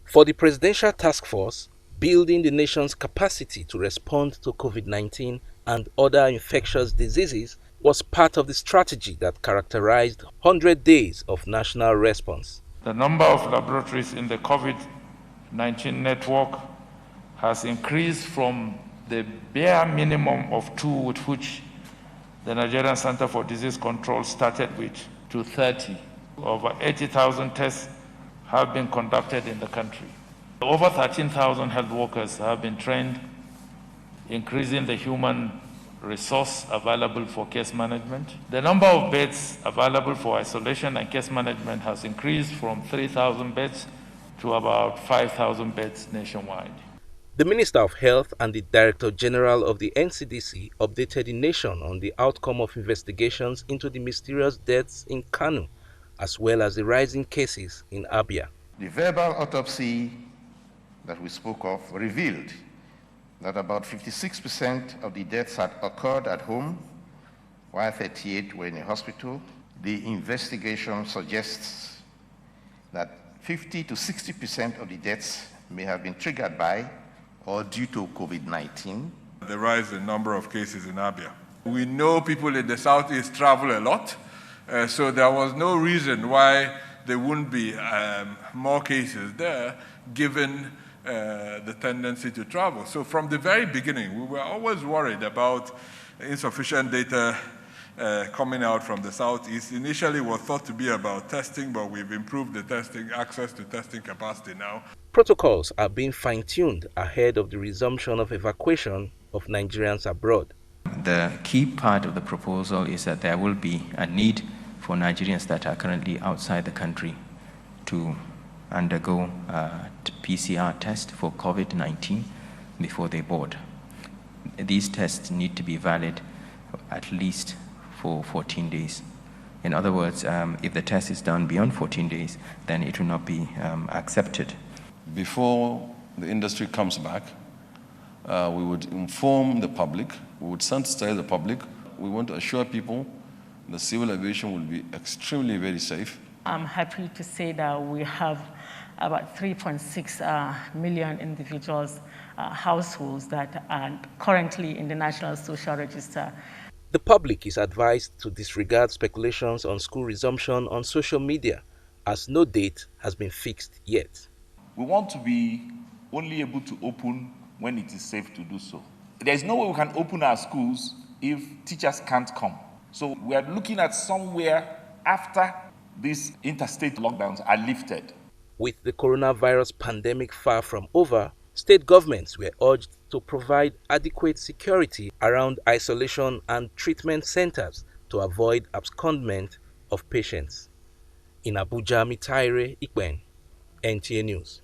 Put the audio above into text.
For the Presidential Task Force, building the nation's capacity to respond to COVID-19 and other infectious diseases was part of the strategy that characterized 100 days of national response. The number of laboratories in the COVID-19 network has increased from the bare minimum of 2 with which the Nigerian Center for Disease Control started with to 30. Over 80,000 tests have been conducted in the country. Over 13,000 health workers have been trained, increasing the human resource available for case management. The number of beds available for isolation and case management has increased from 3,000 beds to about 5,000 beds nationwide. The Minister of Health and the Director General of the NCDC updated the nation on the outcome of investigations into the mysterious deaths in Kano, as well as the rising cases in Abia. The verbal autopsy that we spoke of revealed that about 56% of the deaths had occurred at home, while 38 were in a hospital. The investigation suggests that 50 to 60% of the deaths may have been triggered by or due to COVID-19. The rise in number of cases in Abia. We know people in the southeast travel a lot, so there was no reason why there wouldn't be more cases there, given the tendency to travel. So from the very beginning, we were always worried about insufficient data coming out from the southeast. Initially, it was thought to be about testing, but we've improved the testing, access to testing capacity now. Protocols are being fine-tuned ahead of the resumption of evacuation of Nigerians abroad. The key part of the proposal is that there will be a need for Nigerians that are currently outside the country to undergo a PCR test for COVID-19 before they board. These tests need to be valid at least for 14 days. In other words, if the test is done beyond 14 days, then it will not be accepted. Before the industry comes back, we would inform the public, we would sensitize the public. We want to assure people the civil aviation will be extremely very safe. I'm happy to say that we have about 3.6 million individuals, households that are currently in the National Social Register. The public is advised to disregard speculations on school resumption on social media, as no date has been fixed yet. We want to be only able to open when it is safe to do so. There's no way we can open our schools if teachers can't come. So we are looking at somewhere after these interstate lockdowns are lifted. With the coronavirus pandemic far from over, state governments were urged to provide adequate security around isolation and treatment centers to avoid abscondment of patients. In Abuja, Mitaire Ikpen, NTA News.